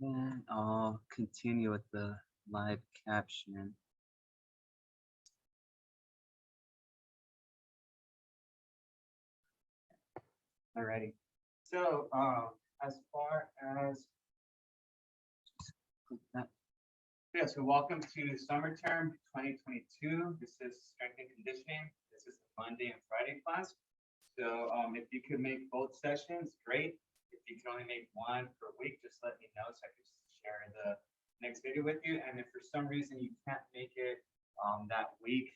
Then I'll continue with the live caption. Alrighty. So as far as that. Yeah, so welcome to summer term 2022. This is strength and conditioning. This is the Monday and Friday class. So if you could make both sessions, great. If you can only make one per week, just let me know so I can share the next video with you. And if for some reason you can't make it that week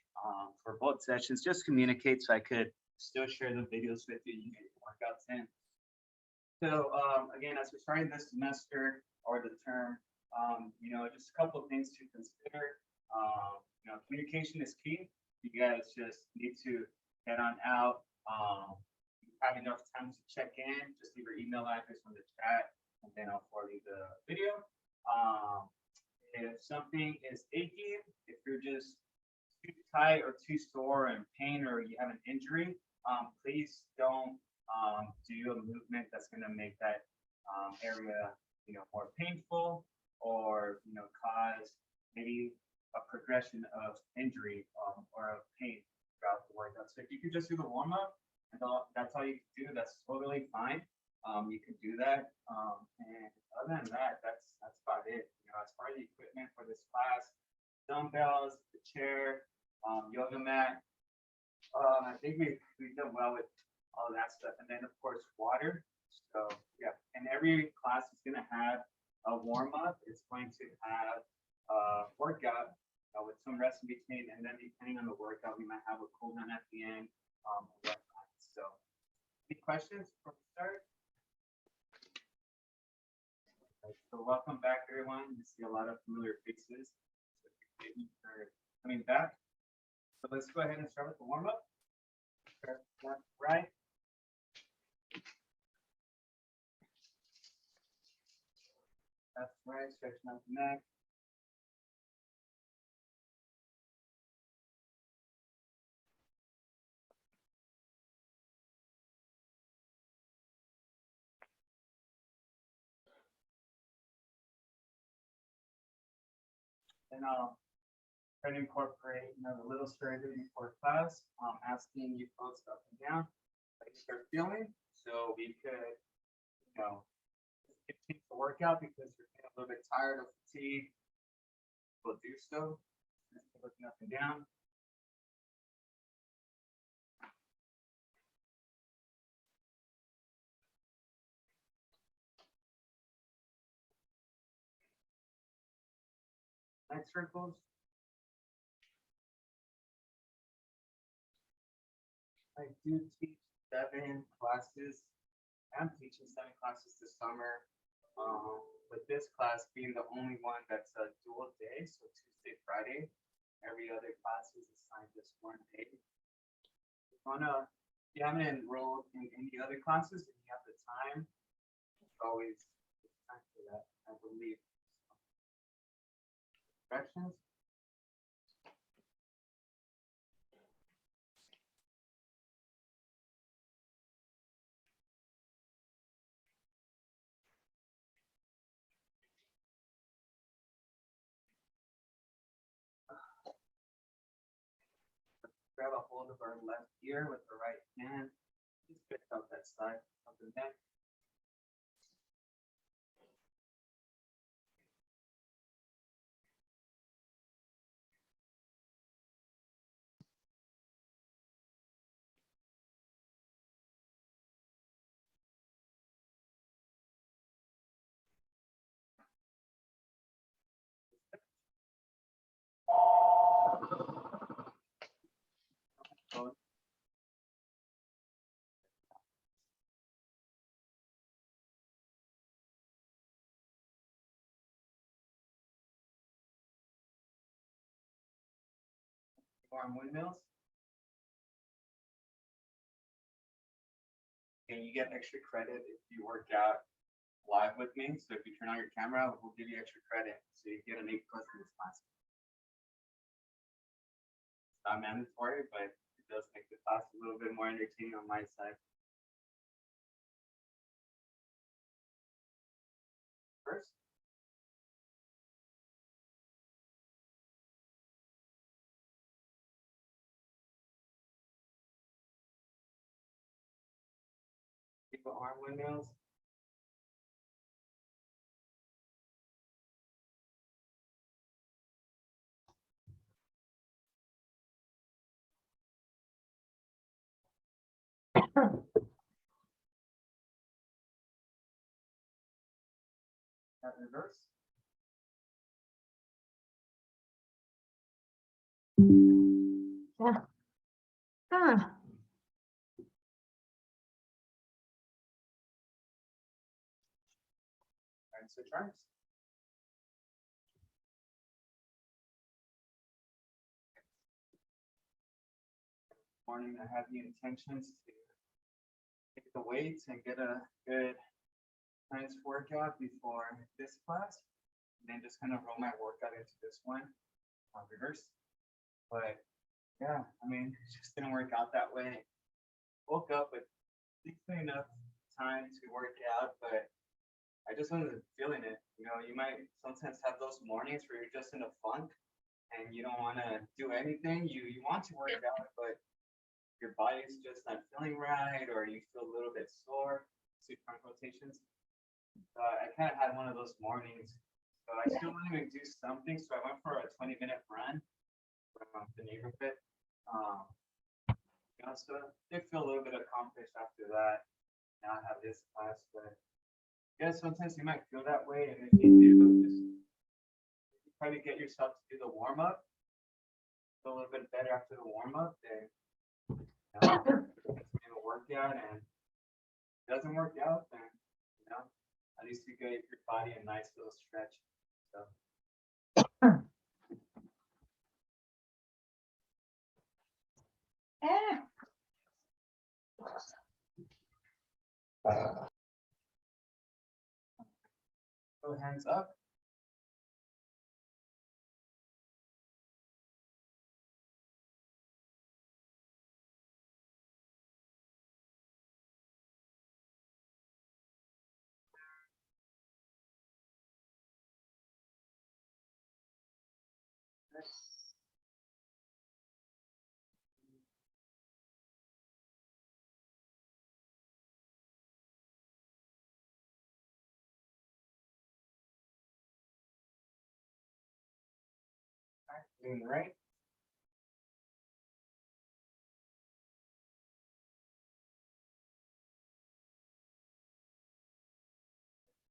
for both sessions, just communicate so I could still share the videos with you. You get your workouts in. So again, as we're starting this semester or the term, just a couple of things to consider. Communication is key. You guys just need to head on out. Have enough time to check in. Just leave your email address on the chat, and then I'll forward you the video. If something is aching, if you're just too tight or too sore and pain, or you have an injury, please don't do a movement that's going to make that area more painful, or cause maybe a progression of injury or of pain throughout the workout. So if you could just do the warm up, and that's all you can do, that's totally fine. You can do that, and other than that, that's about it. As far as the equipment for this class, dumbbells, the chair, yoga mat. I think we've done well with all that stuff, and then of course water. So yeah, and every class is going to have a warm up. It's going to have a workout with some rest in between, and then depending on the workout, we might have a cool down at the end. So, any questions before we start? So welcome back, everyone. You see a lot of familiar faces. So thank you for coming back. So let's go ahead and start with the warm up. Left, right. Left, right, stretching out the neck. Then I'll try to incorporate the little strategy for class, asking you folks up and down how you start feeling, so we could continue the workout because you're feeling a little bit tired or fatigued. We'll do so. Looking up and down. Neck circles. I do teach 7 classes. I'm teaching 7 classes this summer. With this class being the only one that's a dual day, so Tuesday, Friday. Every other class is assigned just one day. If you haven't enrolled in any other classes and you have the time, it's always time for that, I believe. Directions. Grab a hold of our left ear with the right hand. Just pick up that side of the neck. Arm windmills. And you get extra credit if you work out live with me. So if you turn on your camera, we'll give you extra credit. So you get an 8+ in this class. It's not mandatory, but it does make the class a little bit more entertaining on my side. First, the arm windmills. That reverse. Yeah. Ah. All right, switch arms. Morning, I have the intentions to take the weights and get a good, nice workout before this class, and then just kind of roll my workout into this one, reverse. But yeah, I mean, it just didn't work out that way. Woke up with decent enough time to work out, but I just wasn't feeling it. You know, you might sometimes have those mornings where you're just in a funk and you don't want to do anything. You want to work out, but your body's just not feeling right, or you feel a little bit sore. Sleep trunk rotations. I kind of had one of those mornings, so I still wanted to do something. So I went for a 20-minute run around the neighborhood. You know, so I did feel a little bit accomplished after that. Now I have this class, but yeah, sometimes you might feel that way, and if you do, just try to get yourself to do the warm up. Feel a little bit better after the warm up, then do a workout, and if it doesn't work out, then at least you gave your body a nice little stretch. So. Go hands up. Doing right.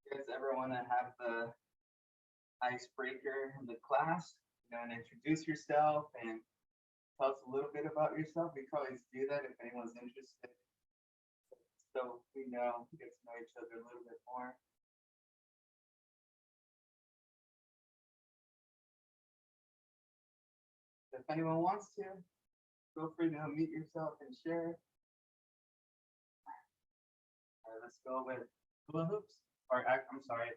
You guys ever want to have the icebreaker in the class? And introduce yourself and tell us a little bit about yourself. We can always do that if anyone's interested. So we know, get to know each other a little bit more. If anyone wants to, feel free to unmute yourself and share. All right, let's go with hula hoops, or I'm sorry,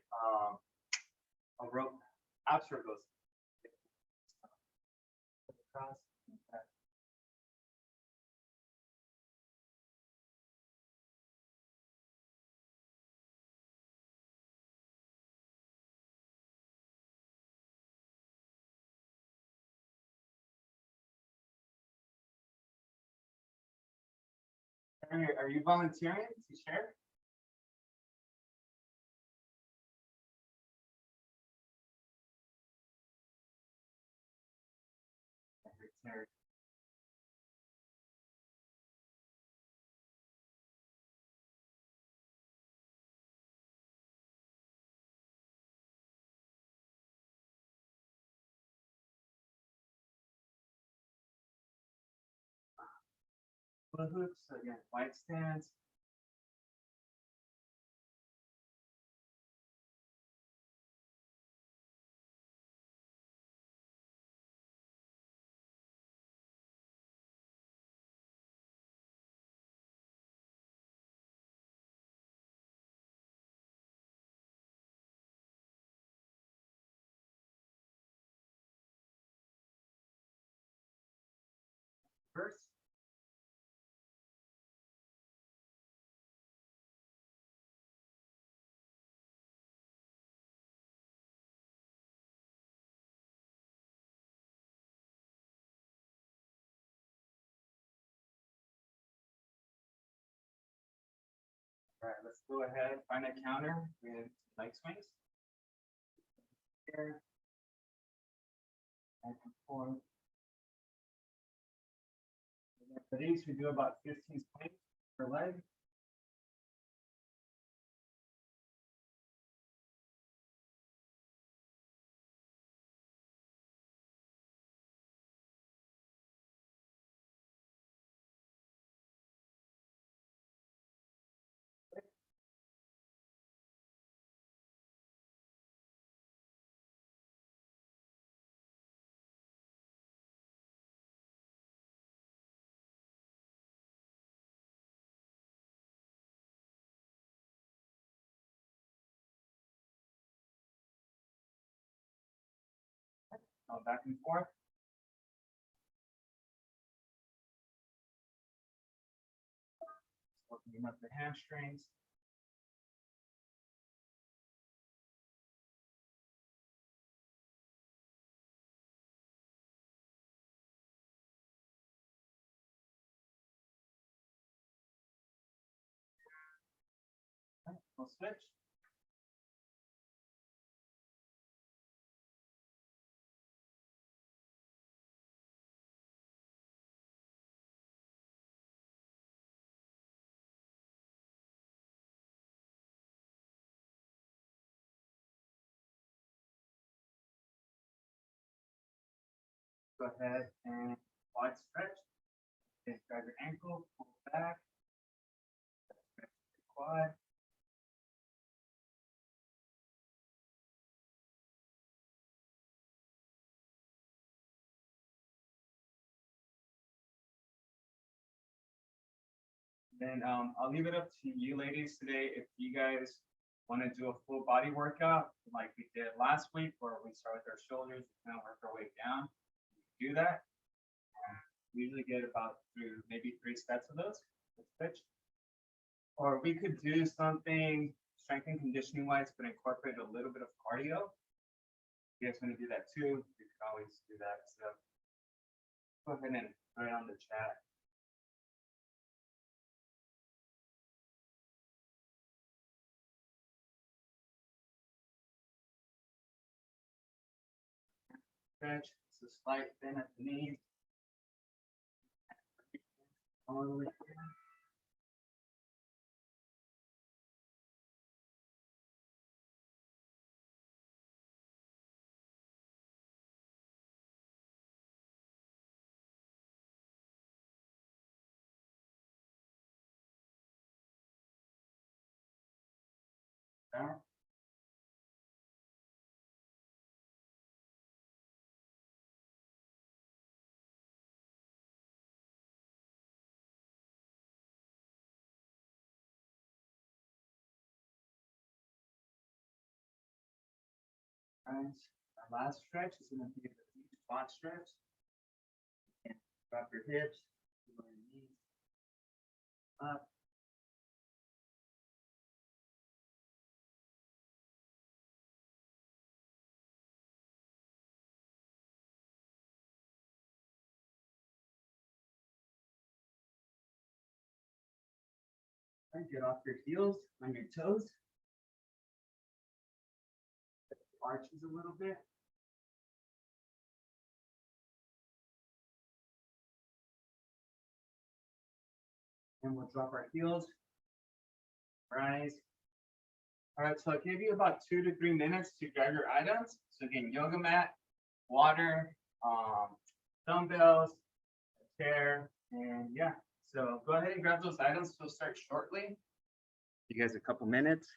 a rope, ab circles. Across. Okay. Are you volunteering to share? Hula hoops, again, wide stance. First. All right, let's go ahead, find a counter with leg swings. Here. Back and forth. And then for these, we do about 15 swings per leg. Back and forth. Working up the hamstrings. Okay, we'll switch. Go ahead and quad stretch. And grab your ankle, pull back. Stretch your quad. Then I'll leave it up to you ladies today if you guys want to do a full body workout like we did last week, where we start with our shoulders and kind of work our way down. Do that. We usually get about through maybe 3 sets of those. Switch. Or we could do something strength and conditioning wise, but incorporate a little bit of cardio. If you guys want to do that too, you can always do that. So go ahead and put it on the chat. Stretch. It's a slight bend at the knees. All the way down. Down. Nice. Our last stretch is going to be the deep squat stretch. And drop your hips, lower your knees, up. And get off your heels on your toes. Arches a little bit. And we'll drop our heels. Rise. All right, so I'll give you about 2 to 3 minutes to grab your items. So again, yoga mat, water, dumbbells, a chair, and yeah. So go ahead and grab those items. We'll start shortly. You guys a couple minutes.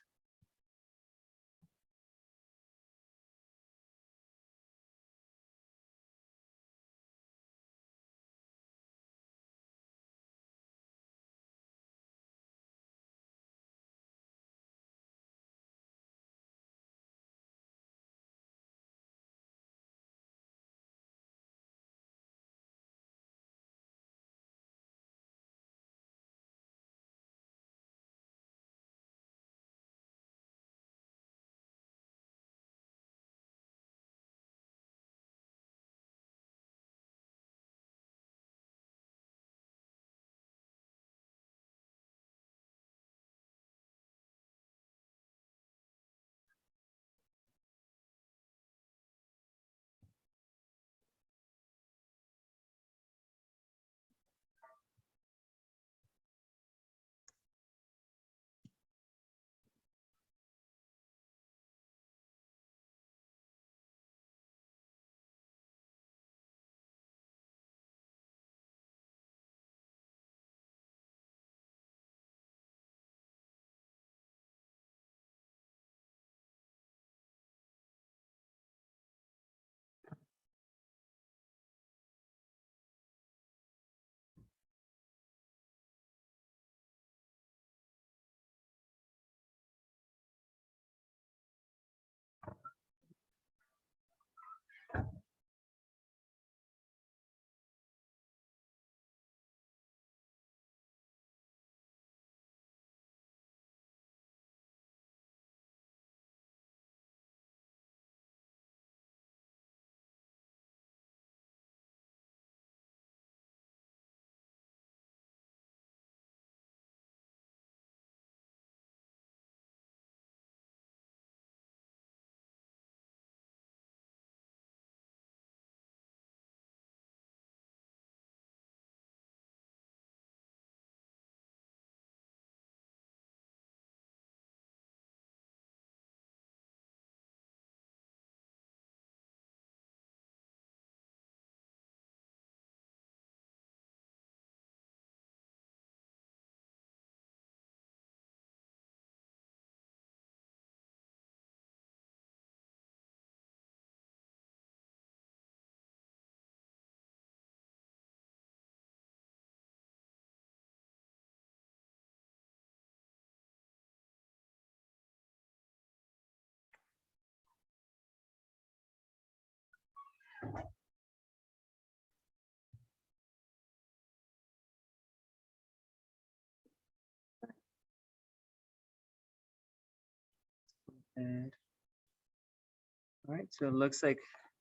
And all right, so it looks like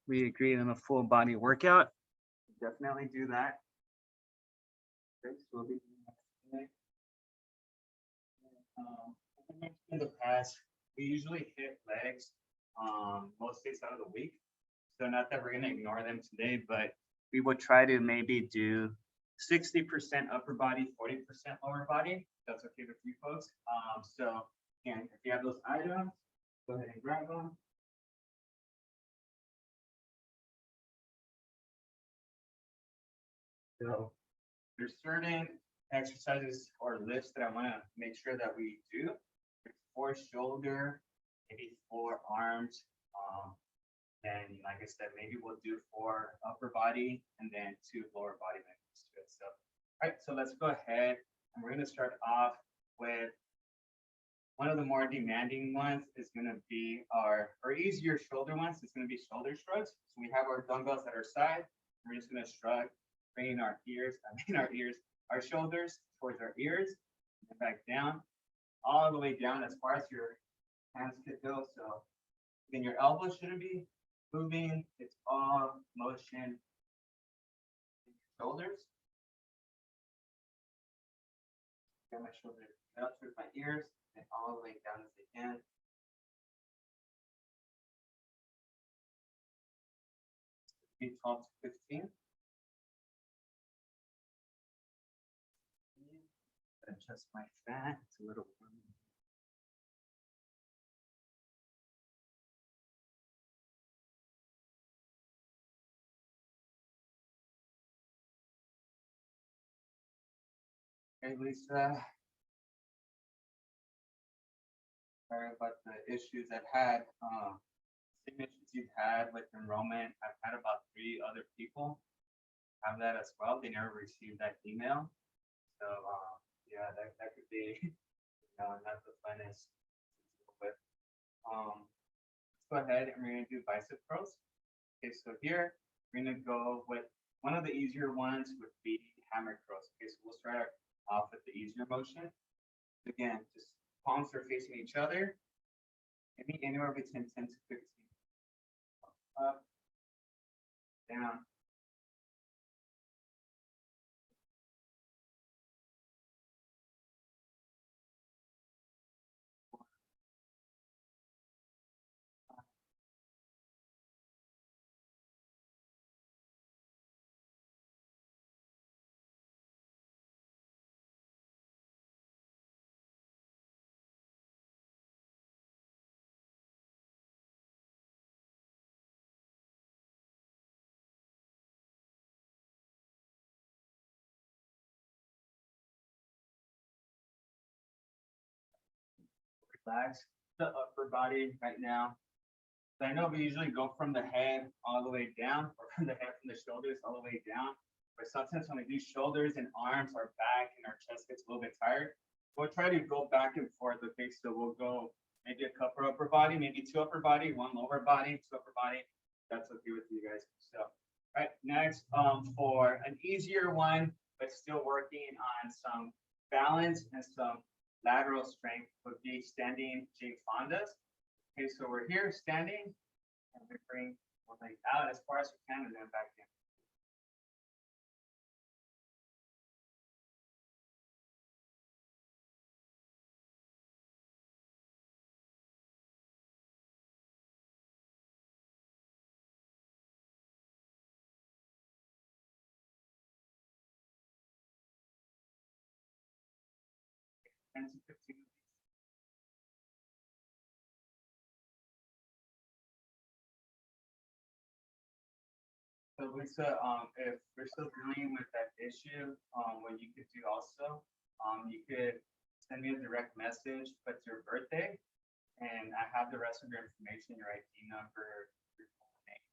we agreed on a full body workout. Definitely do that. Okay, so we'll be doing that today. Like I mentioned in the past, we usually hit legs most days out of the week. So not that we're gonna ignore them today, but we will try to maybe do 60% upper body, 40% lower body. That's okay with you folks. So again, if you have those items, go ahead and grab them. So there's certain exercises or lifts that I want to make sure that we do. There's 4 shoulder, maybe 4 arms. And like I said, maybe we'll do 4 upper body and then 2 lower body members to it. So, all right, so let's go ahead and we're going to start off with one of the more demanding ones is going to be our easier shoulder ones. It's going to be shoulder shrugs. So we have our dumbbells at our side. We're just going to shrug, bringing our shoulders towards our ears, and back down, all the way down as far as your hands could go. So then your elbows shouldn't be moving. It's all motion in your shoulders. Get my shoulders up towards my ears and all the way down as I can. Be 12 to 15. Adjust my fat. It's a little warm. Hey, Lisa. Sorry about the issues I've had. Same issues you've had with enrollment. I've had about 3 other people have that as well. They never received that email. So yeah, that could be not the funnest to deal with. Let's go ahead and we're gonna do bicep curls. Okay, so here we're gonna go with one of the easier ones would be hammer curls. Okay, so we'll start off with the easier motion. Again, just palms are facing each other. Maybe anywhere between 10 to 15. Up, down. Relax the upper body right now. So I know we usually go from the head all the way down, or from the head from the shoulders all the way down. But sometimes when we do shoulders and arms, our back and our chest gets a little bit tired. We'll try to go back and forth. Okay, so we'll go maybe a couple upper body, maybe 2 upper body, 1 lower body, 2 upper body. That's okay with you guys. So, all right, next for an easier one, but still working on some balance and some lateral strength would be standing Jake Fondas. Okay, so we're here standing, and we bring one leg out as far as we can, and then back in. And 15. So Lisa, if we're still dealing with that issue, what you could do also, you could send me a direct message, put your birthday, and I have the rest of your information, your ID number, your full name.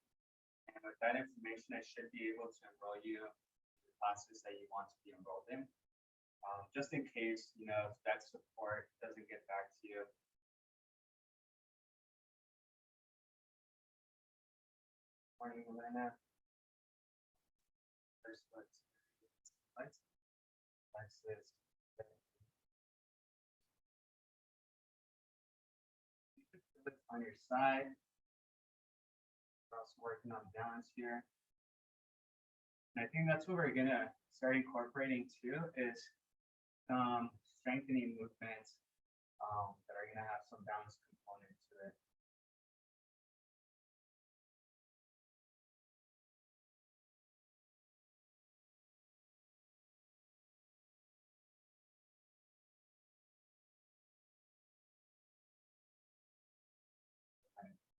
And with that information, I should be able to enroll you in the classes that you want to be enrolled in. Just in case, if that support doesn't get back to you. Morning, Elena. First, let's this. on your side. We're also working on balance here. And I think that's what we're gonna start incorporating too, is some strengthening movements that are gonna have some balance component to it.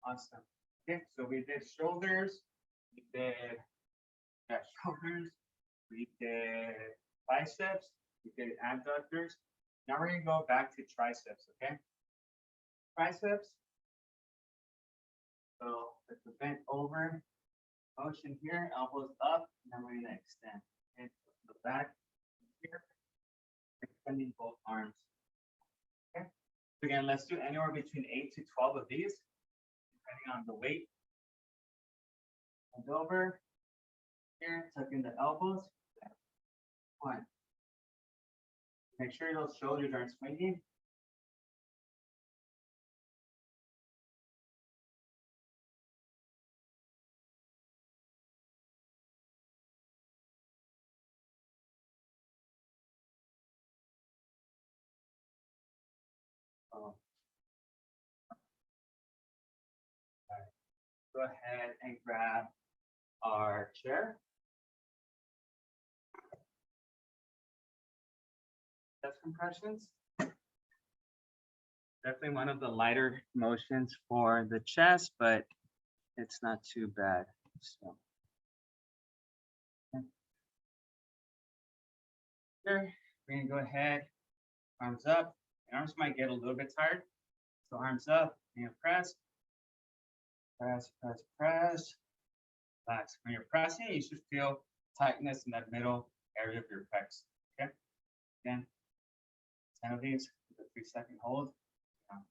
Awesome. Okay, so we did shoulders, we did shoulders, we did biceps, we did abductors. Now we're gonna go back to triceps, okay? Triceps. So it's a bent over motion here, elbows up, and then we're gonna extend. Okay, so the back here, extending both arms. Okay. So again, let's do anywhere between 8 to 12 of these, depending on the weight. And over here, tuck in the elbows. 1. Make sure those shoulders aren't swinging. All right. Go ahead and grab our chair. Chest compressions. Definitely one of the lighter motions for the chest, but it's not too bad. So here, we're gonna go ahead, arms up. The arms might get a little bit tired. So arms up, and press, press, press, press. Relax. When you're pressing, you should feel tightness in that middle area of your pecs. Okay. Again, 10 of these with a 3-second hold. Down.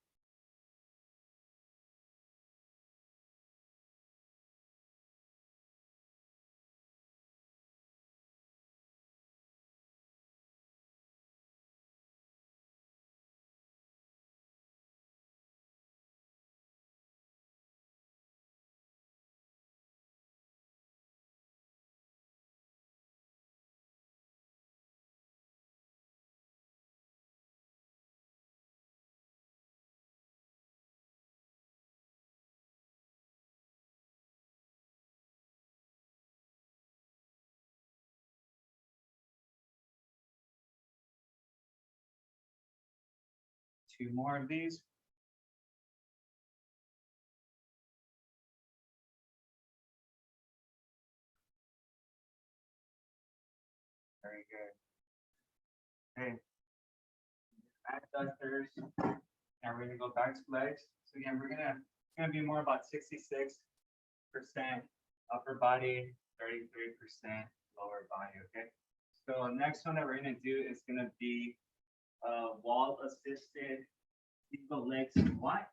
Two more of these. Very good. Okay. Abductors. Now we're gonna go back to legs. So again, we're gonna be more about 66% upper body, 33% lower body. Okay. So next one that we're gonna do is gonna be wall assisted single leg squat.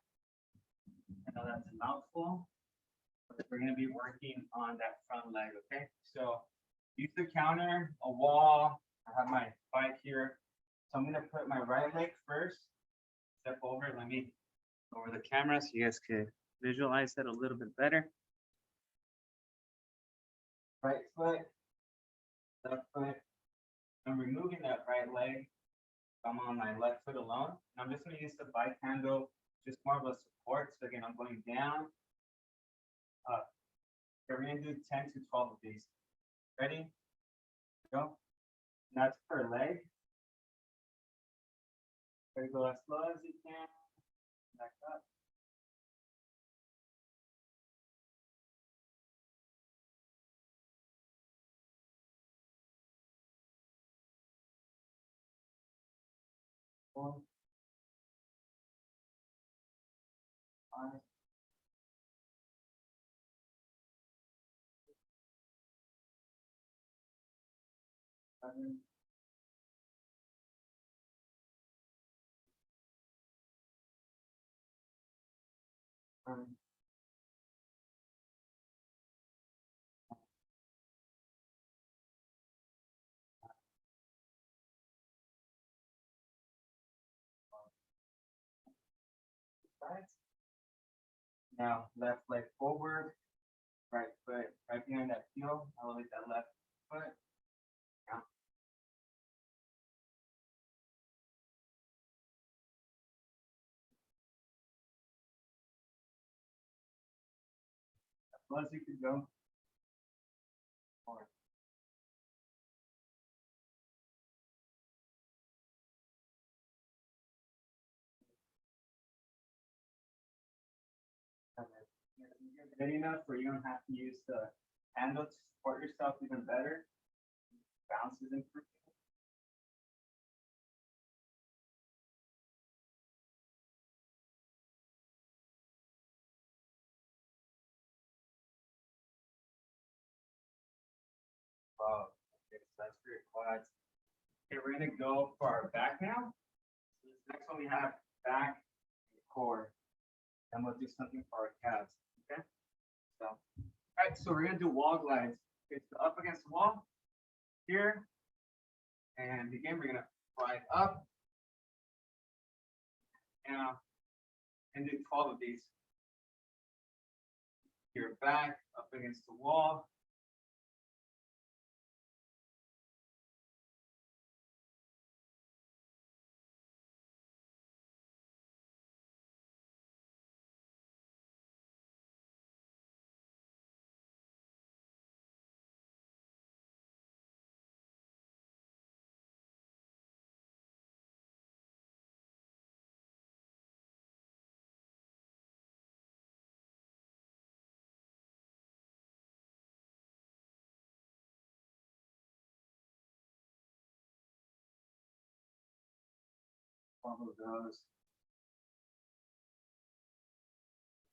I know that's a mouthful, but we're gonna be working on that front leg. Okay. So use the counter, a wall. I have my bike here. So I'm gonna put my right leg first. Step over. Let me over the camera so you guys can visualize that a little bit better. Right foot, left foot. I'm removing that right leg. I'm on my left foot alone. And I'm just gonna use the bike handle, just more of a support. So again, I'm going down, up. We're gonna do 10 to 12 of these. Ready? Go. And that's per leg. Try to go as slow as you can. Back up. Four, 5, 7, 8, 9, 10. Now, left leg forward, right foot right behind that heel, elevate that left foot. Down. As low as you can go. Forward. You're good enough where you don't have to use the handle to support yourself even better. Bounce is improving. Wow. Okay, so that's for your quads. Okay, we're gonna go for our back now. So this next one we have back and core. Then we'll do something for our calves. Okay. So, all right. So we're gonna do wall glides. Okay, so up against the wall here, and again we're gonna slide up and do 12 of these. Your back up against the wall. All of those.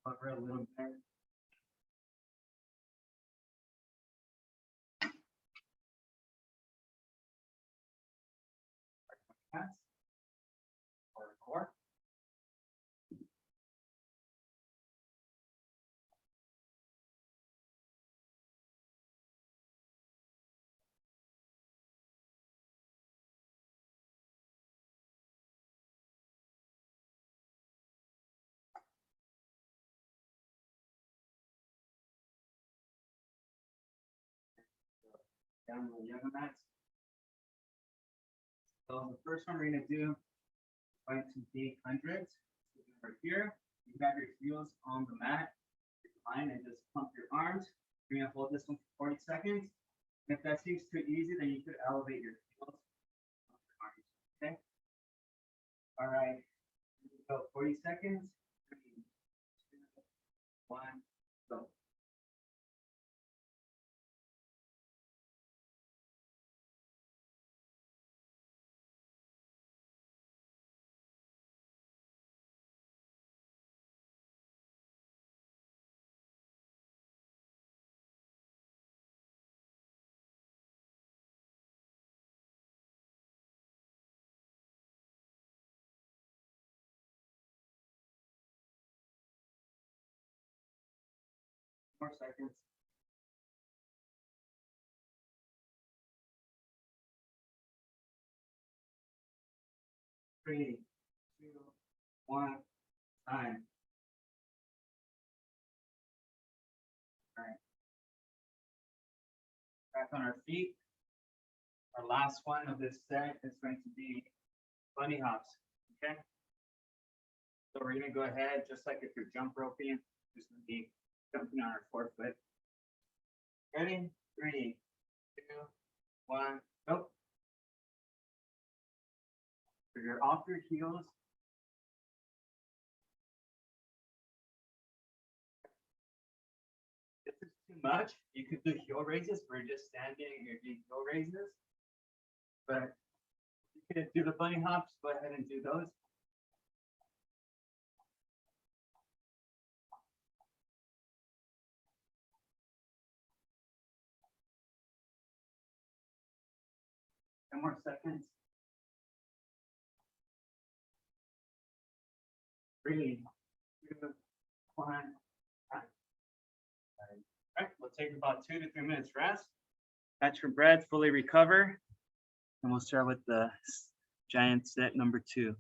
Cover a little bit. Or core. Down the yoga mats. So the first one we're gonna do is going to be hundreds. So over here, you grab your heels on the mat, recline, and just pump your arms. You're gonna hold this one for 40 seconds. And if that seems too easy, then you could elevate your heels. Okay. All right. So 40 seconds. 3, 2, 1, go. More seconds. 3, 2, 1, time. All right. Back on our feet. Our last one of this set is going to be bunny hops. Okay. So we're gonna go ahead, just like if you're jump roping, just gonna be jumping on our forefoot. Ready? 3, 2, 1, go. So you're off your heels. If this is too much, you could do heel raises. We're just standing and you're doing heel raises. But you could do the bunny hops, go ahead and do those. Ten more seconds. 3, 2, 1. Time. All right, we'll take about 2 to 3 minutes rest. Catch your breath, fully recover. And we'll start with the giant set number 2.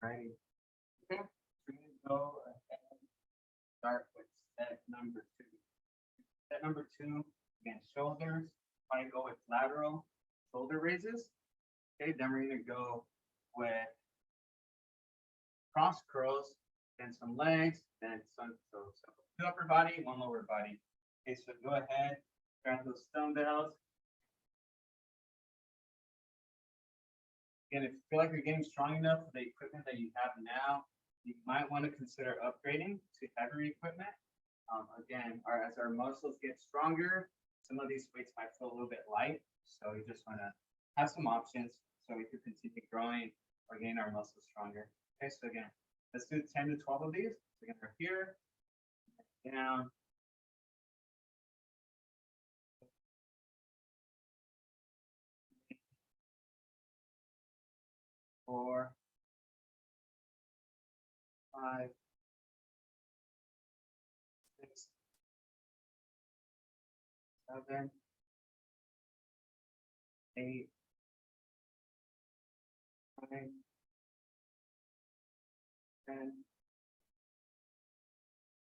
Alrighty. Okay, we're gonna go ahead and start with set number 2. Set number 2, again, shoulders. Probably go with lateral shoulder raises. Okay, then we're gonna go with cross curls, then some legs, then some, so 2 upper body, 1 lower body. Okay, so go ahead, grab those dumbbells. Again, if you feel like you're getting strong enough with the equipment that you have now, you might want to consider upgrading to heavier equipment. Again, as our muscles get stronger, some of these weights might feel a little bit light. So you just want to have some options so we can continue growing or getting our muscles stronger. Okay, so again, let's do 10 to 12 of these. So again, we're here, down, 4, 5, 6, 7, 8, 9, 10,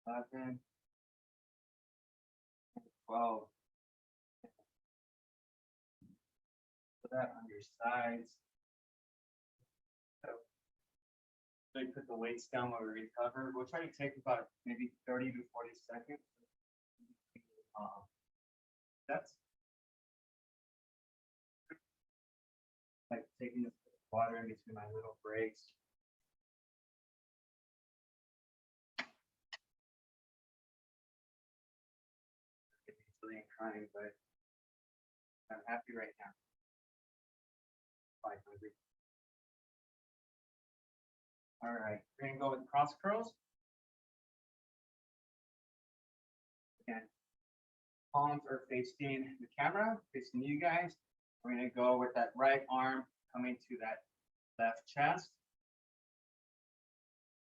11, 12. Put that on your sides. So you put the weights down while we recover. We'll try to take about maybe 30 to 40 seconds. That's like taking the water in between my little breaks. Easily crying, but I'm happy right now. 500. All right, we're gonna go with cross curls. Again, palms are facing the camera, facing you guys. We're gonna go with that right arm coming to that left chest.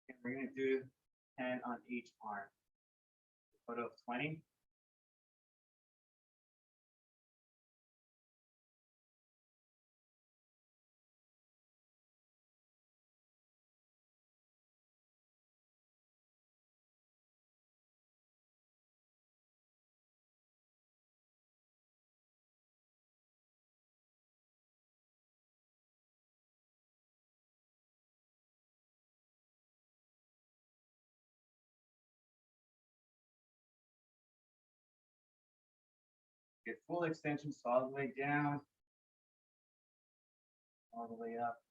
And we're gonna do 10 on each arm. Total of 20. Get full extension, so all the way down, all the way up.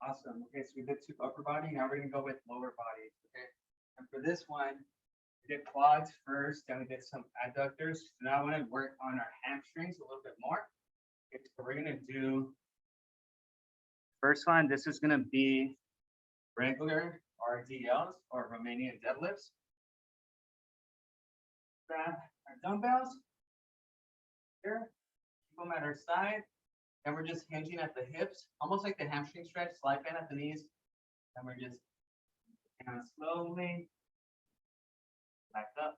Awesome. Okay, so we did 2 upper body. Now we're gonna go with lower body. Okay, and for this one, we did quads first, then we did some adductors. So now I want to work on our hamstrings a little bit more. Okay, so we're gonna do first one. This is gonna be regular RDLs or Romanian deadlifts. Grab our dumbbells here, keep them at our side, and we're just hinging at the hips, almost like the hamstring stretch, slide bend at the knees, and we're just down slowly, back up.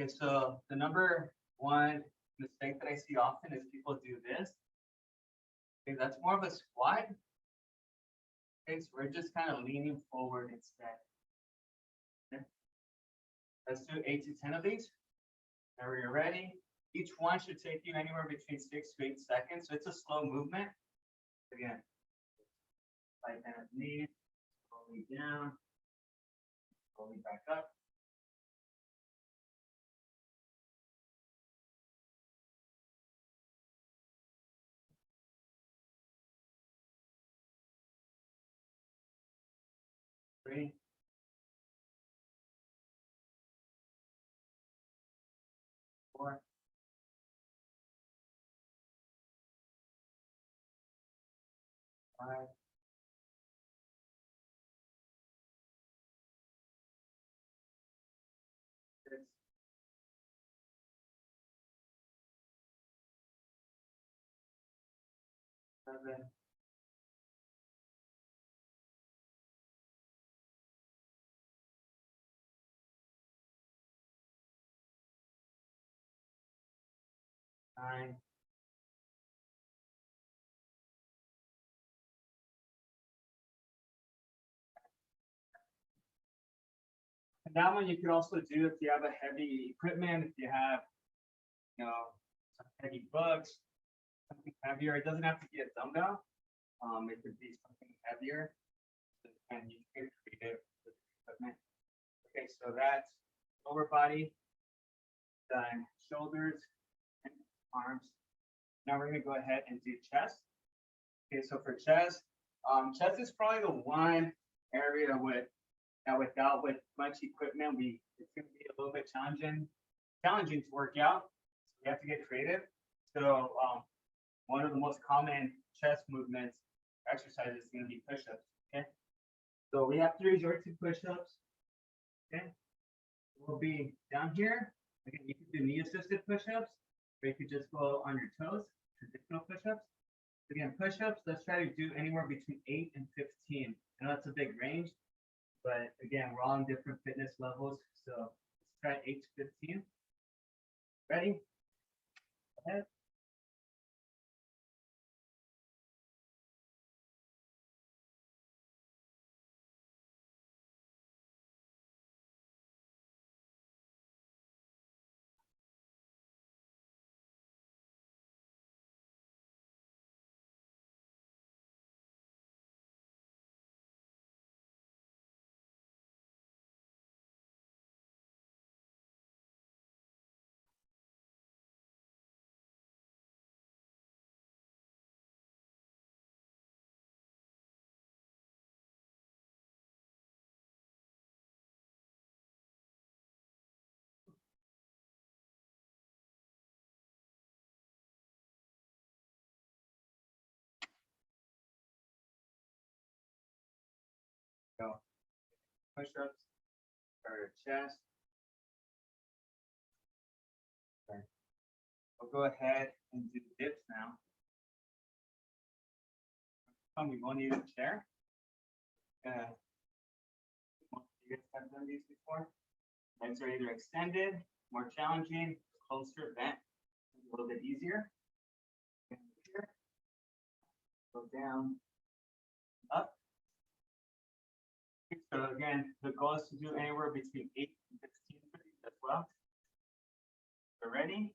Okay, so the number 1 mistake that I see often is people do this. Okay, that's more of a squat. Okay, so we're just kind of leaning forward instead. Okay. Let's do 8 to 10 of these. Whenever you're ready. Each one should take you anywhere between 6 to 8 seconds. So it's a slow movement. Again, slide bend at the knee, slowly down, slowly back up. Three, 4, 5, 6, 7, time. And that one you could also do if you have a heavy equipment, if you have, some heavy books, something heavier. It doesn't have to be a dumbbell. It could be something heavier, and you can create it with equipment. Okay, so that's lower body, then shoulders and arms. Now we're gonna go ahead and do chest. Okay, so for chest, chest is probably the one area without much equipment, it's gonna be a little bit challenging to work out. So we have to get creative. So one of the most common chest movements exercises is gonna be push-ups. Okay, so we have to resort to push-ups. Okay, we'll be down here. Again, you can do knee-assisted push-ups, or you could just go on your toes, traditional push-ups. Again, push-ups, let's try to do anywhere between 8 and 15. I know that's a big range, but again, we're all in different fitness levels. So let's try 8 to 15. Ready? Go ahead. Go. Push-ups for chest. Okay. We'll go ahead and do dips now. We won't need a chair. Most of you guys have done these before. Legs are either extended, more challenging, closer, bent, a little bit easier. Here. Go down, up. So again, the goal is to do anywhere between 8 and 15 for these as well. So ready?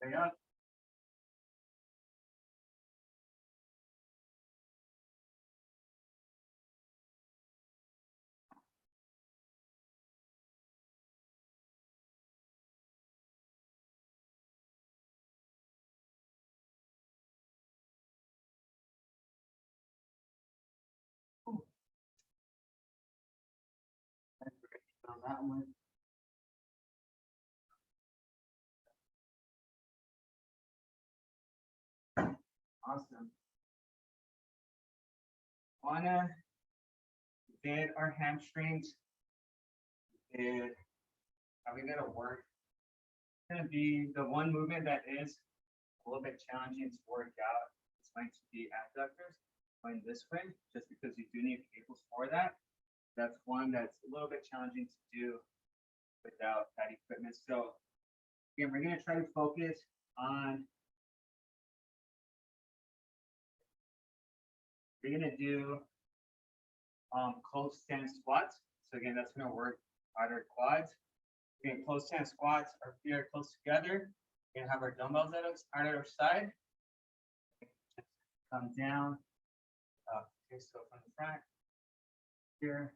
Stay up. On that one. Awesome. Wanna did our hamstrings. Did how we gonna work? It's gonna be the one movement that is a little bit challenging to work out. It's going to be abductors going this way, just because you do need cables for that. That's one that's a little bit challenging to do without that equipment. So again, we're gonna try to focus on. We're gonna do close stance squats. So again, that's gonna work out our quads. Again, close stance squats, our feet are close together. We're gonna have our dumbbells at our side. Just come down. Okay, so from the front here.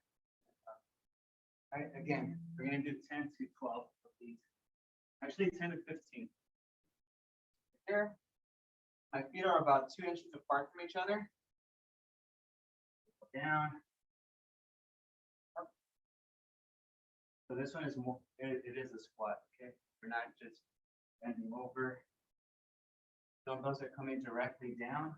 All right, again, we're gonna do 10 to 12 of these. Actually, 10 to 15. Here, my feet are about 2 inches apart from each other. Down. Up. So this one is more, it is a squat, okay? We're not just bending over. Dumbbells are coming directly down.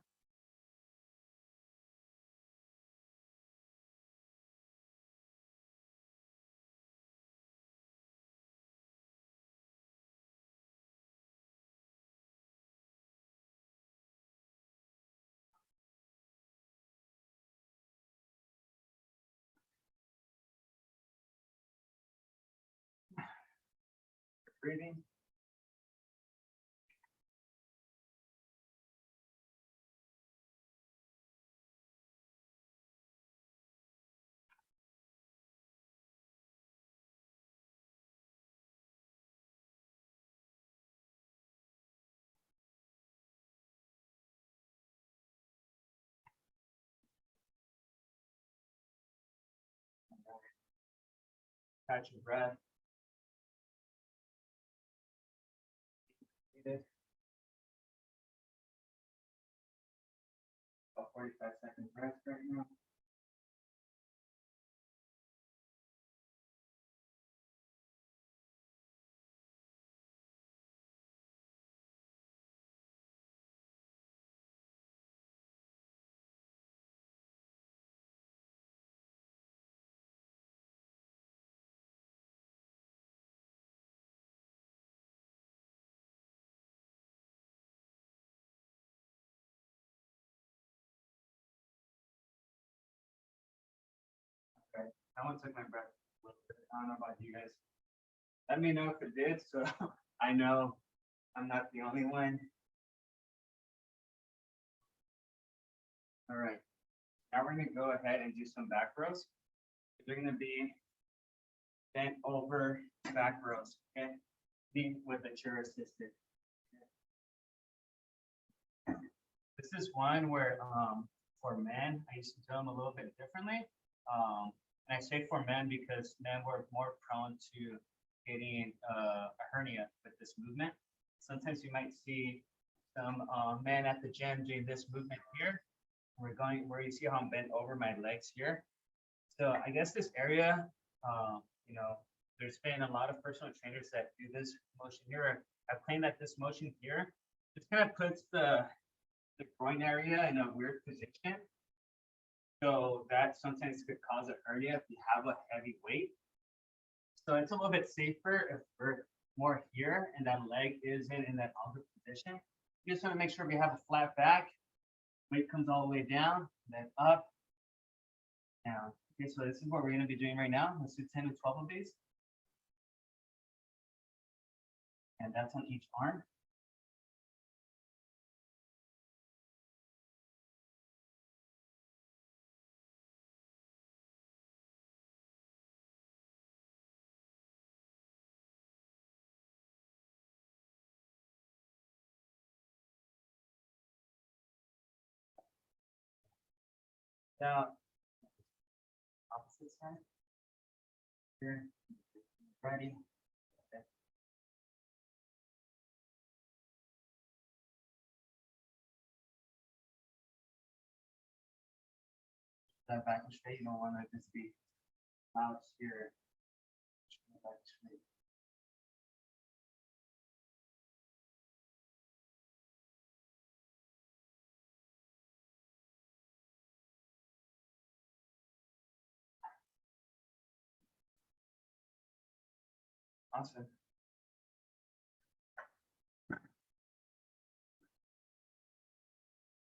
breathing. Catch your breath. Breathe it. About 45-second rest right now. Okay, that one took my breath a little bit. I don't know about you guys. Let me know if it did, so I know I'm not the only one. All right, now we're gonna go ahead and do some back rows. They're gonna be bent over back rows, okay? Be with a chair assisted. This is one where for men, I used to do them a little bit differently. And I say for men because men were more prone to getting a hernia with this movement. Sometimes you might see some men at the gym doing this movement here. We're going where you see how I'm bent over my legs here. So I guess this area, you know, there's been a lot of personal trainers that do this motion here. I claim that this motion here just kind of puts the groin area in a weird position. So that sometimes could cause a hernia if you have a heavy weight. So it's a little bit safer if we're more here and that leg is in that other position. You just want to make sure we have a flat back. Weight comes all the way down, then up, down. Okay, so this is what we're going to be doing right now. Let's do 10 to 12 of these. And that's on each arm. Now, opposite side. Here, ready. Okay. That back and straight, you don't want to just be out here. Back straight. Awesome.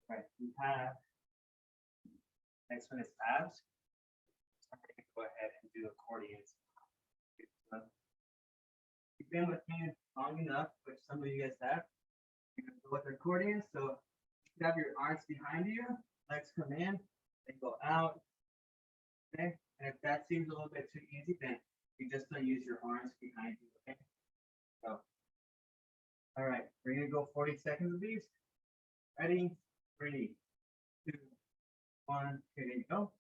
Right, we have, next one is abs. I'm going to go ahead and do accordions. You've been with me long enough, which some of you guys have. You're going to go with accordions. So you have your arms behind you, legs come in, they go out. Okay, and if that seems a little bit too easy, then you just don't use your arms behind you. Okay, so all right, we're gonna go 40 seconds of these. Ready? 3, 2, 1. Okay, there you go.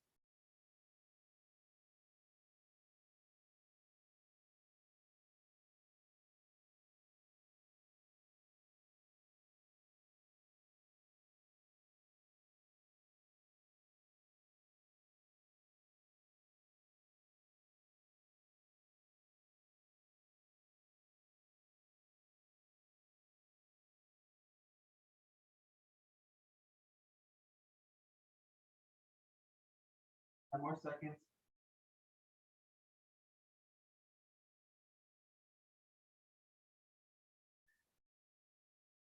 Ten more seconds.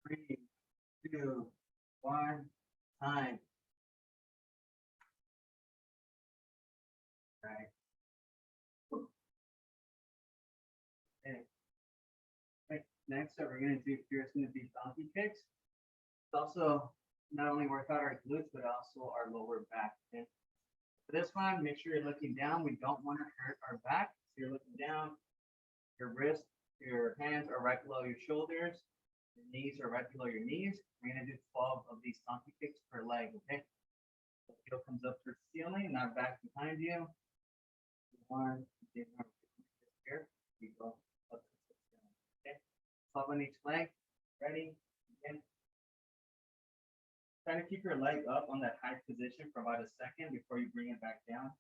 3, 2, 1. Time. Right. Okay. Next up, we're gonna do here is gonna be Bouncy Kicks. It's also not only work out our glutes, but also our lower back. Okay? For this one, make sure you're looking down. We don't want to hurt our back. So you're looking down, your wrists, your hands are right below your shoulders, your knees are right below your knees. We're gonna do 12 of these Bouncy Kicks per leg, okay? So heel comes up towards the ceiling, not back behind you. One, here, we go up to the ceiling, okay? 12 on each leg, ready, begin. Try to keep your leg up on that high position for about a second before you bring it back down.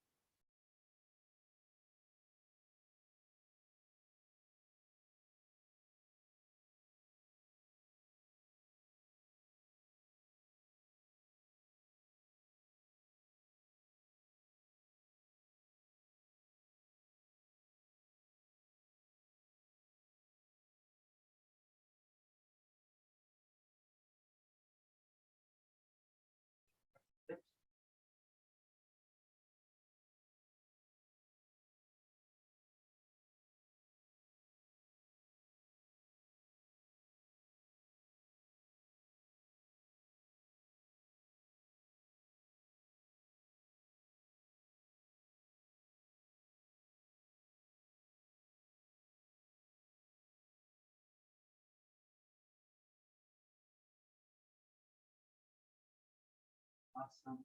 Awesome.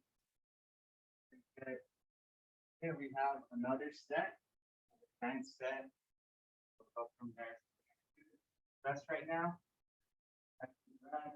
Okay. Here we have another set, 9 set. We'll go from there. Rest right now. Back to the back.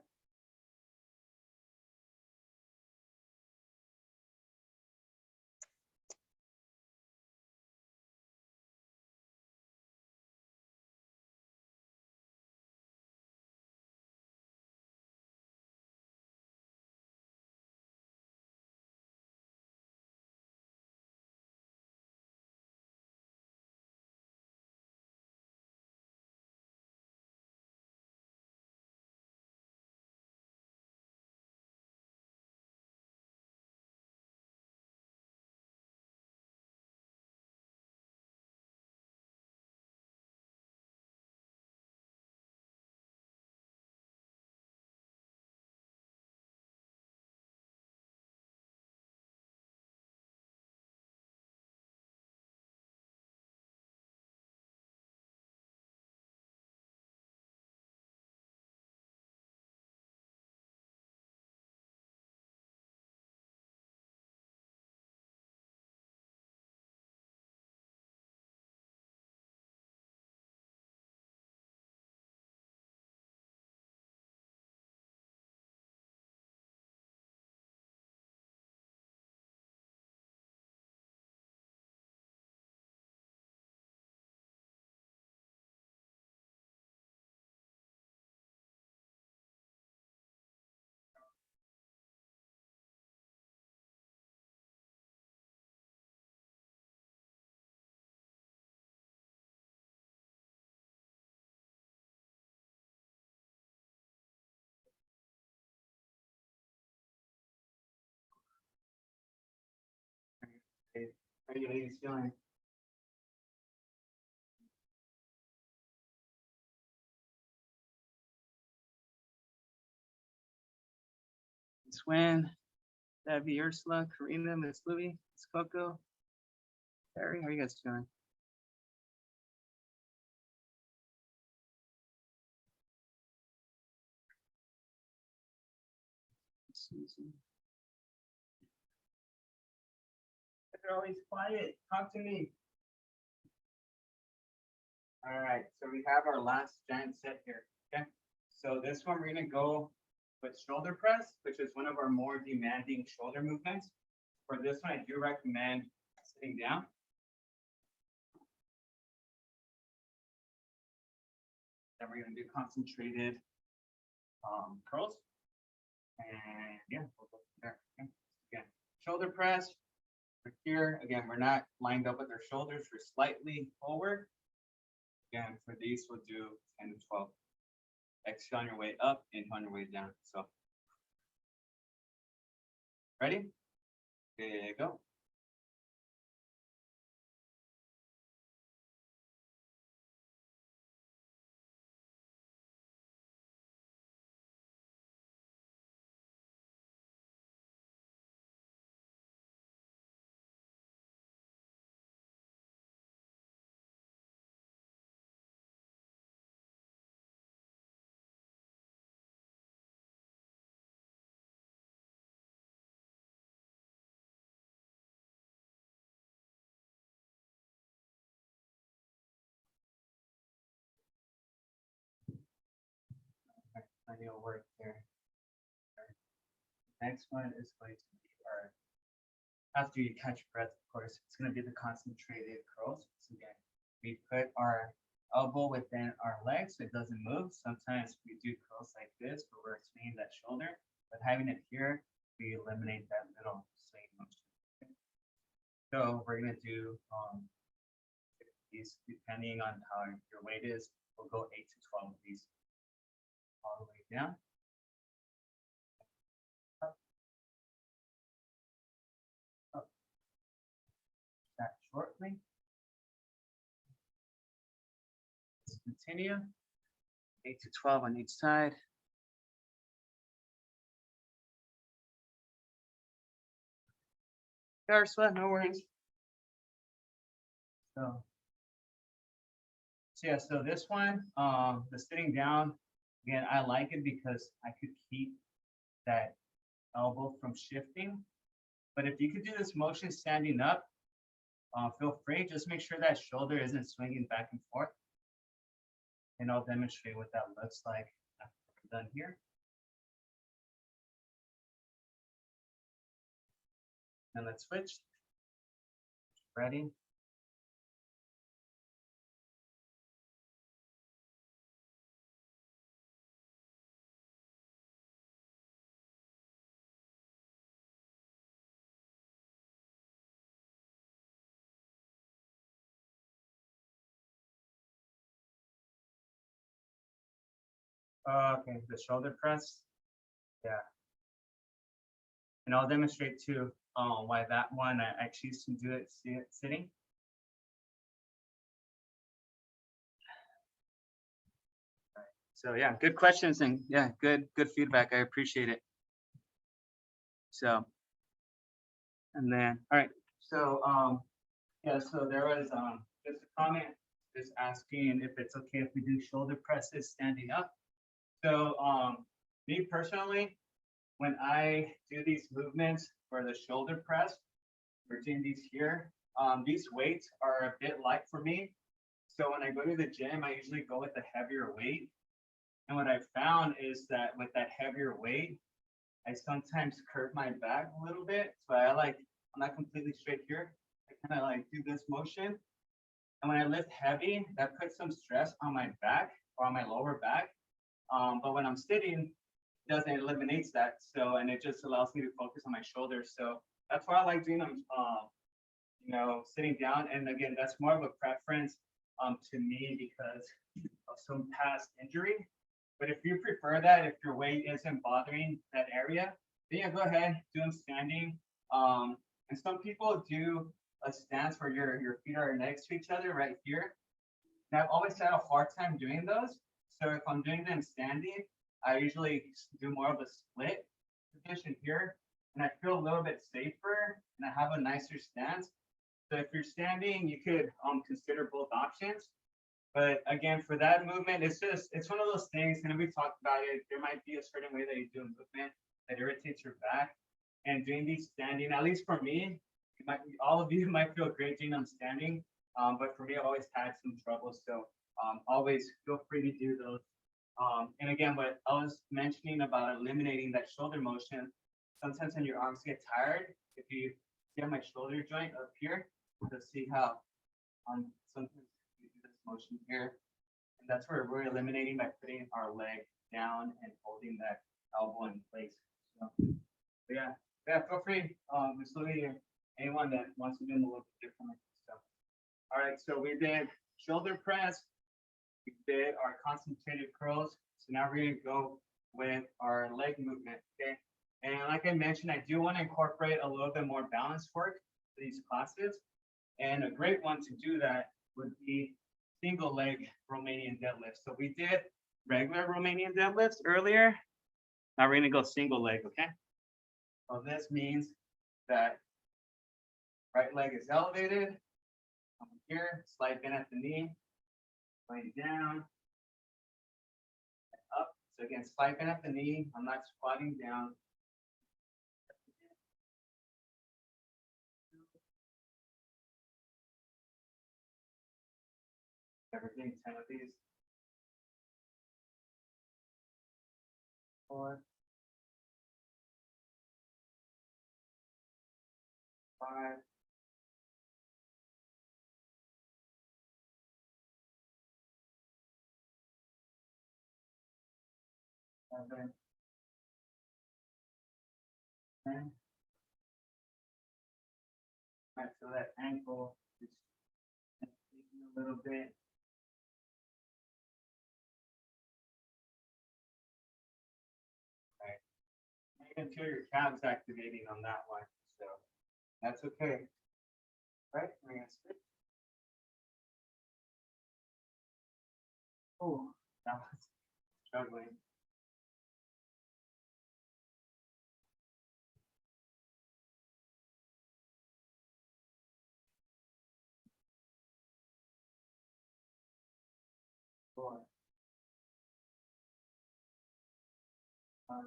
Okay. How are you ladies feeling? Miss Wynn, Debbie, Ursula, Karina, Miss Louie, Miss Coco, Terry, how are you guys doing? Susan. They're always quiet. Talk to me. All right, so we have our last giant set here. Okay, so this one we're gonna go with shoulder press, which is one of our more demanding shoulder movements. For this one, I do recommend sitting down. Then we're gonna do concentrated curls. And yeah, we'll go from there. Okay. Again, shoulder press. We're here. Again, we're not lined up with our shoulders. We're slightly forward. Again, for these, we'll do 10 to 12. Exhale on your way up, inhale on your way down. So, ready? Okay, go. plenty of work there. Next one is going to be our, after you catch breath, of course, it's going to be the concentrated curls. So again, we put our elbow within our leg so it doesn't move. Sometimes we do curls like this where we're swinging that shoulder, but having it here, we eliminate that little swing motion. So we're going to do these depending on how your weight is. We'll go 8 to 12 of these all the way down. Up. That shortly. Let's continue. 8 to 12 on each side. Our sweat, no worries. So yeah, so this one, the sitting down, again, I like it because I could keep that elbow from shifting. But if you could do this motion standing up, feel free. Just make sure that shoulder isn't swinging back and forth. And I'll demonstrate what that looks like after we're done here. And let's switch. Ready? Okay, the shoulder press. Yeah. And I'll demonstrate too why that one I choose to do it sitting. So yeah, good questions and yeah, good feedback. I appreciate it. So, and then all right. So yeah, so there was just a comment just asking if it's okay if we do shoulder presses standing up. So me personally, when I do these movements for the shoulder press, we're doing these here. These weights are a bit light for me. So when I go to the gym, I usually go with a heavier weight. And what I found is that with that heavier weight, I sometimes curve my back a little bit. So I'm not completely straight here. I kind of like do this motion. And when I lift heavy, that puts some stress on my back or on my lower back. But when I'm sitting, it doesn't eliminates that. So, and it just allows me to focus on my shoulders. So that's why I like doing them, sitting down. And again, that's more of a preference to me because of some past injury. But if you prefer that, if your weight isn't bothering that area, then yeah, go ahead, do them standing. And some people do a stance where your feet are next to each other right here. And I've always had a hard time doing those. So if I'm doing them standing, I usually do more of a split position here. And I feel a little bit safer and I have a nicer stance. So if you're standing, you could consider both options. But again, for that movement, it's one of those things, and we talked about it, there might be a certain way that you do a movement that irritates your back. And doing these standing, at least for me, all of you might feel great doing them standing. But for me, I've always had some trouble. So always feel free to do those. And again, what I was mentioning about eliminating that shoulder motion, sometimes when your arms get tired, if you get my shoulder joint up here, you'll see how sometimes motion here, and that's where we're eliminating by putting our leg down and holding that elbow in place. So yeah, feel free. Just looking at anyone that wants to do them a little bit differently. So all right, so we did shoulder press, we did our concentrated curls. So now we're gonna go with our leg movement. Okay, and like I mentioned, I do want to incorporate a little bit more balance work for these classes, and a great one to do that would be single leg Romanian deadlifts. So we did regular Romanian deadlifts earlier. Now we're gonna go single leg, okay? So this means that right leg is elevated. Come here, slight bend at the knee, going down, and up. So again, slight bend at the knee. I'm not squatting down. Everything 10 of these. 4, 5, 7, 10. Right, so that ankle is taking a little bit. Right. You can feel your calves activating on that one, so that's okay. Right, we're gonna switch. Oh, that was struggling. Four, 5,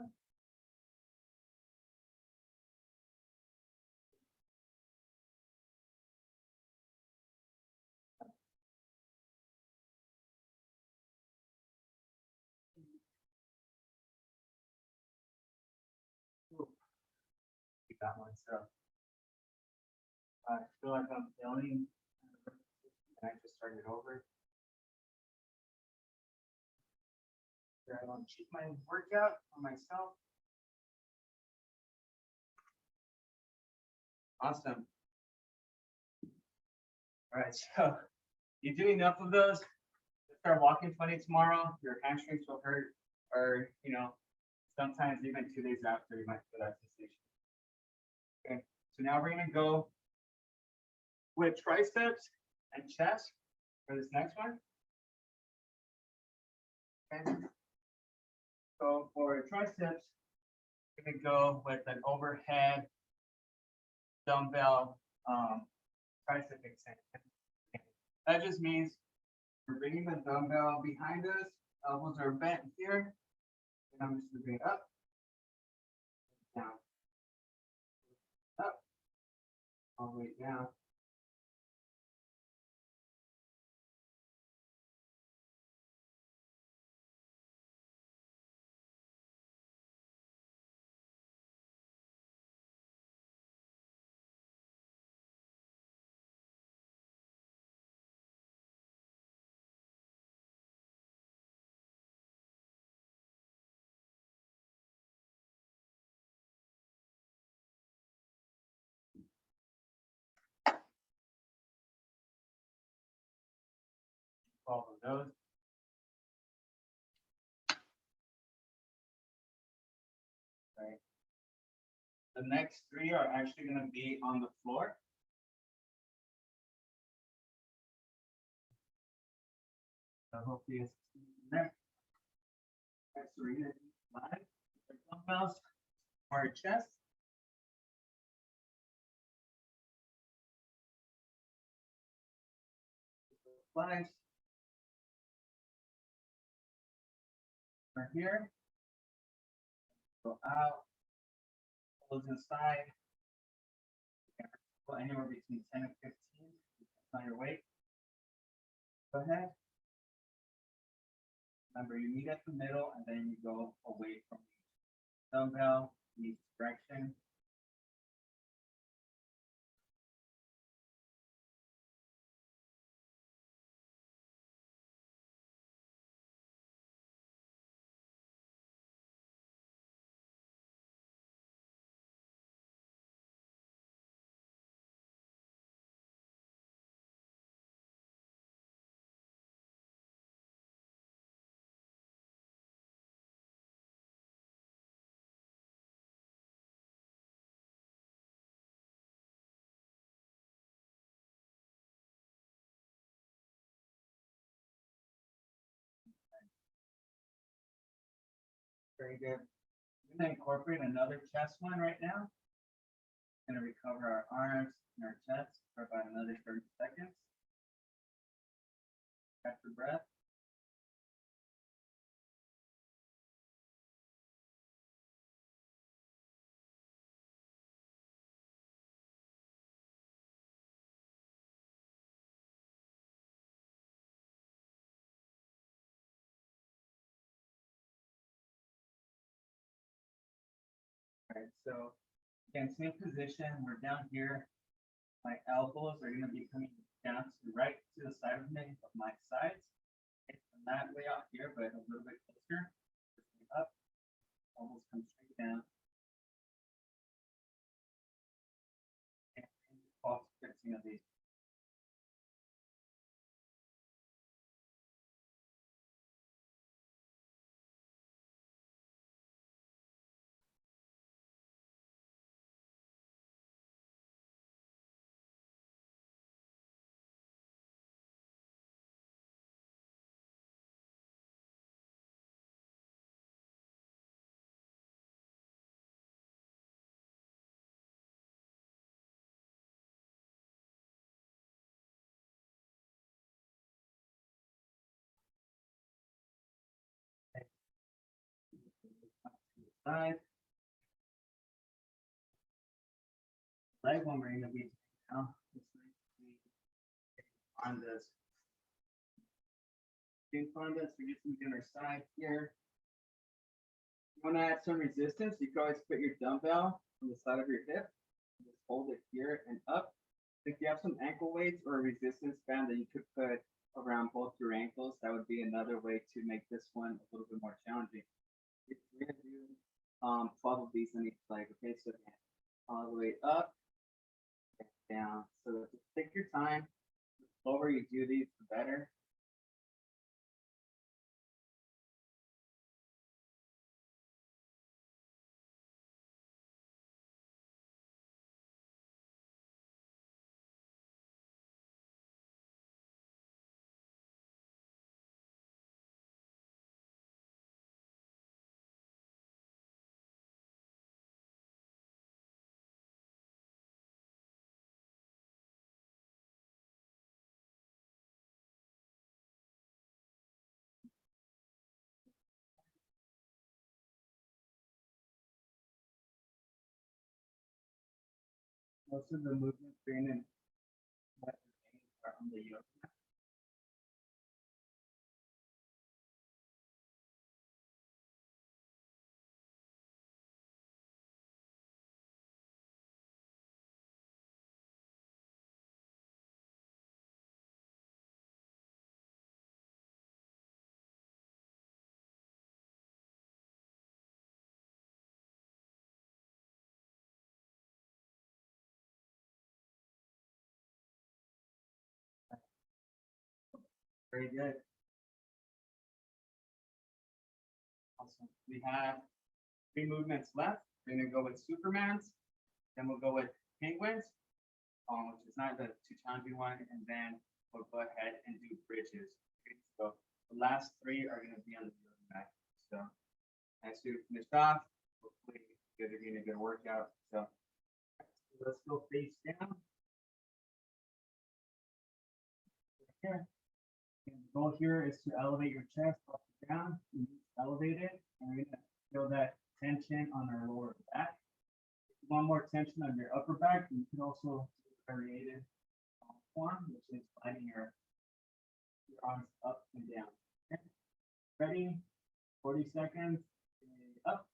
keep that one. So I feel like I'm failing, and I just started over. I want to cheat my workout on myself. Awesome. All right, so you do enough of those. Start walking 20 tomorrow. Your hamstrings will hurt, or sometimes even 2 days after you might feel that sensation. Okay, so now we're gonna go with triceps and chest for this next one. Okay. So for triceps, we're gonna go with an overhead dumbbell tricep extension. That just means we're bringing the dumbbell behind us, elbows are bent here, and I'm just moving up, down, up, all the way down. Follow those. Right. The next 3 are actually going to be on the floor. So hopefully it's there. Next 3 are live. Dumbbells for our chest. Flags. Right here. Go out. Close inside. Go anywhere between 10 and 15. Depends on your weight. Go ahead. Remember, you meet at the middle and then you go away from the dumbbell in each direction. Very good. We're going to incorporate another chest one right now. We're going to recover our arms and our chest for about another 30 seconds. Catch your breath. Alright, so again, same position. We're down here. My elbows are gonna be coming down to the right to the side of my sides. It's not way out here, but a little bit closer. Up, elbows come straight down. And false fixing of these. Side. Leg one we're gonna be now. On this. On this, we get some dinner side here. You want to add some resistance, you can always put your dumbbell on the side of your hip. Just hold it here and up. If you have some ankle weights or a resistance band that you could put around both your ankles, that would be another way to make this one a little bit more challenging. If we're gonna do 12 of these in each leg, okay? So all the way up and down. So just take your time. The slower you do these, the better. Most of the movement being in are on the yoke. Very good. Awesome. We have 3 movements left. We're gonna go with Supermans, then we'll go with Penguins, which is not the too challenging one, and then we'll go ahead and do bridges. Okay, so the last 3 are gonna be on the yoga mat. So as we finish off, hopefully you guys are getting a good workout. So let's go face down. Okay. And the goal here is to elevate your chest off the ground. Elevate it, and we're gonna feel that tension on our lower back. If you want more tension on your upper back, you can also do a variated form, which is sliding your arms up and down. Okay. Ready? 40 seconds. Up.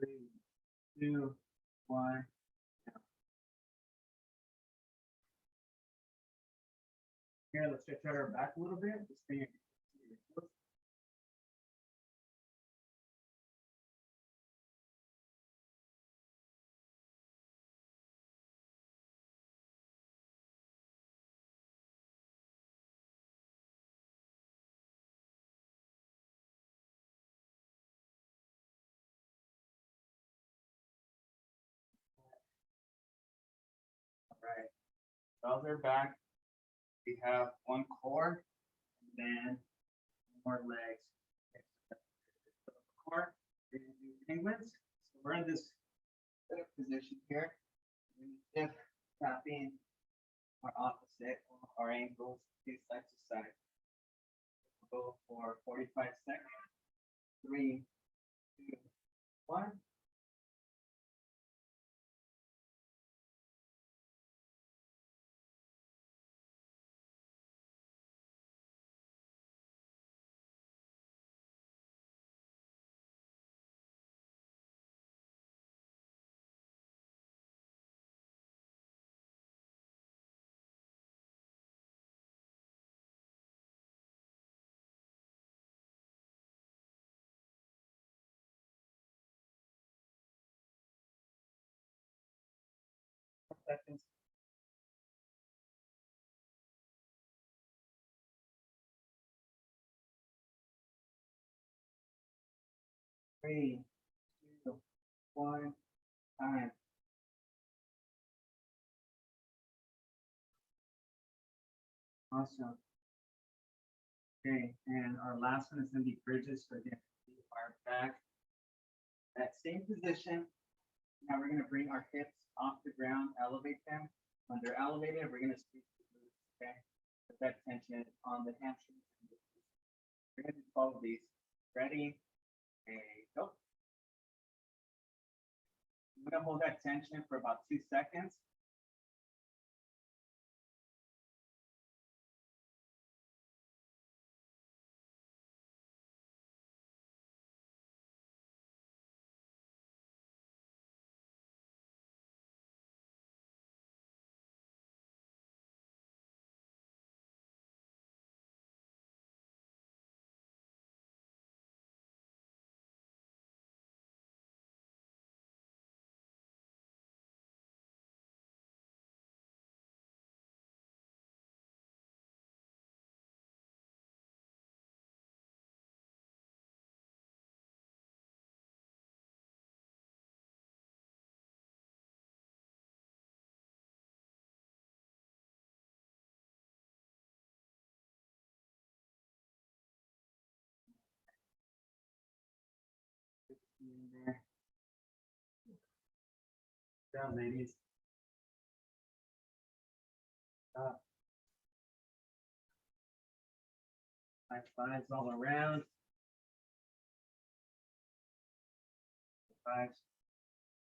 Three, 2, 1. Here, let's stretch out our back a little bit. Just bring it to your foot. Dumbbells are back. We have one core, and then more legs. Core, we're gonna do penguins. So we're in this position here. If tapping our opposite our ankles side to side. We'll go for 45 seconds. 3, 2, 1. Seconds. 3, 2, 1. Time. Awesome. Okay, and our last one is going to be bridges. So again, our back. That same position. Now we're going to bring our hips off the ground, elevate them. When they're elevated, we're going to squeeze the glutes, okay? Put that tension on the hamstrings. We're going to do all of these. Ready? And go. I'm going to hold that tension for about 2 seconds. There. Down, ladies. Up. High fives all around. Fives.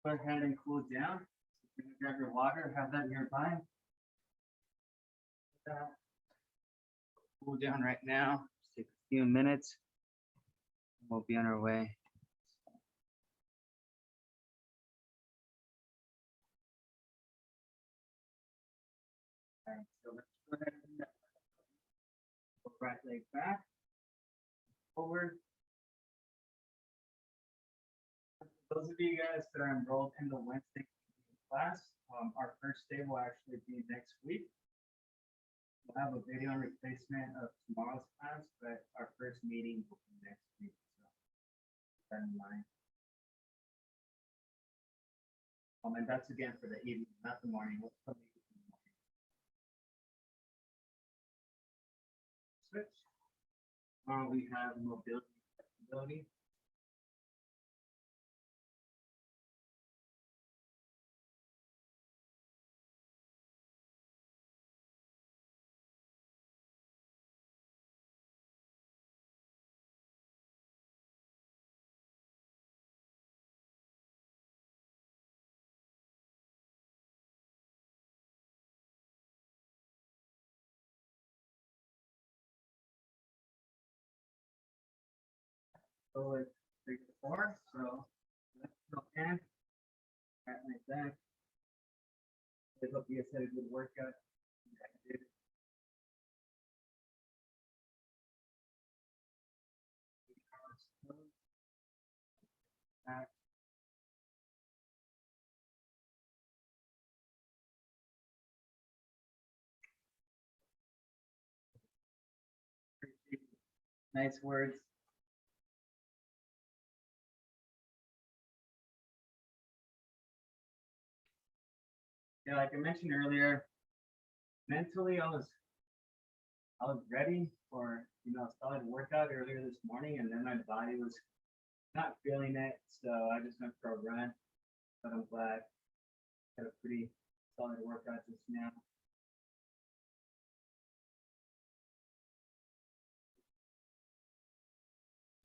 Go ahead and cool down. You can grab your water, have that nearby. Cool down right now. Just take a few minutes. We'll be on our way. All right, so let's go ahead and pull right leg back, forward. Those of you guys that are enrolled in the Wednesday class, our first day will actually be next week. We'll have a video replacement of tomorrow's class, but our first meeting will be next week. So keep that in mind. And that's again for the evening, not the morning. We'll still meet in the morning. Switch. We have mobility and flexibility. So it's 3 to 4. So let's go in. Right like that. I hope you guys had a good workout. Yeah, I did. Back. Nice words. Yeah, like I mentioned earlier, mentally I was ready for a solid workout earlier this morning, and then my body was not feeling it, so I just went for a run. But I'm glad I had a pretty solid workout just now.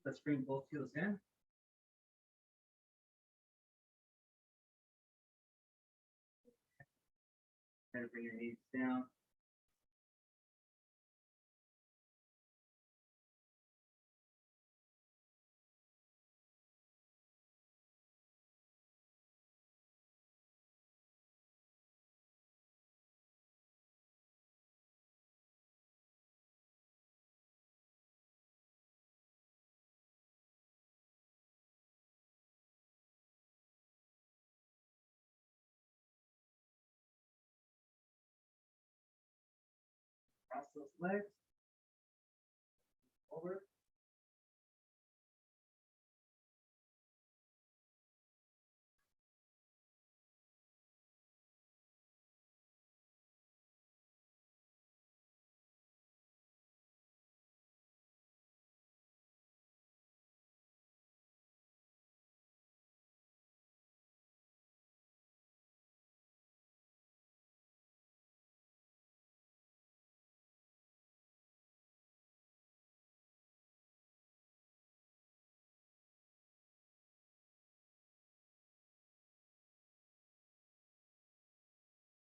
Let's bring both heels in. Try to bring your knees down. Cross those legs. Over.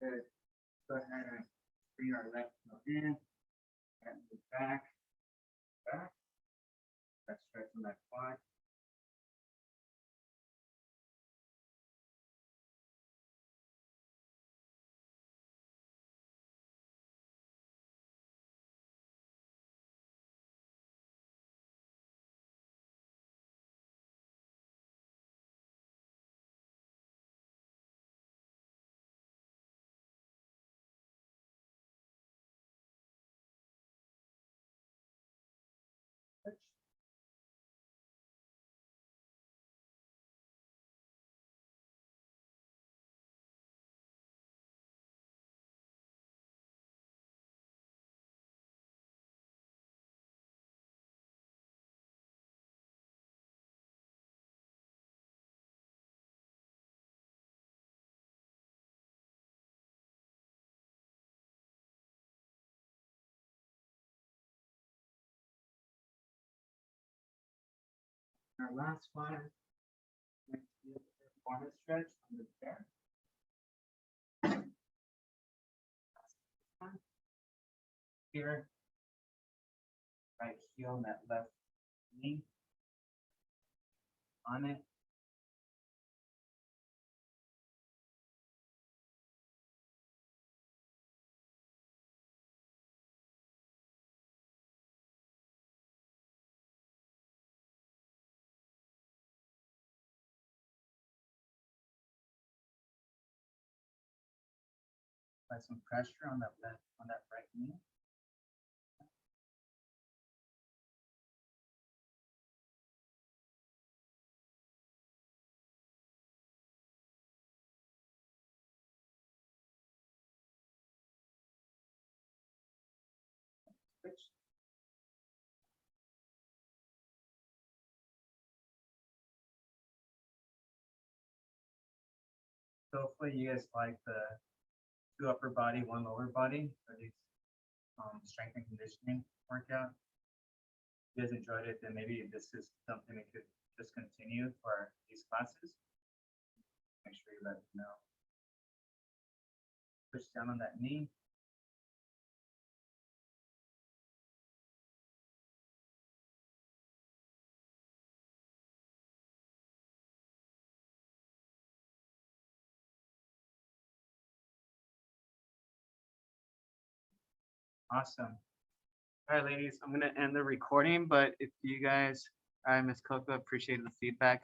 Good. Go ahead and bring our left heel in. And move back. Back. Let's stretch on that quad. Stretch. Our last one. Next heel corner stretch on the chair. Here. Right heel on that left knee. On it. Apply some pressure on that right knee. Switch. So hopefully you guys like the 2 upper body, 1 lower body for these strength and conditioning workout. If you guys enjoyed it, then maybe this is something that could just continue for these classes. Make sure you let me know. Push down on that knee. Awesome. All right, ladies, I'm going to end the recording, but if you guys, Miss Coco, appreciate the feedback.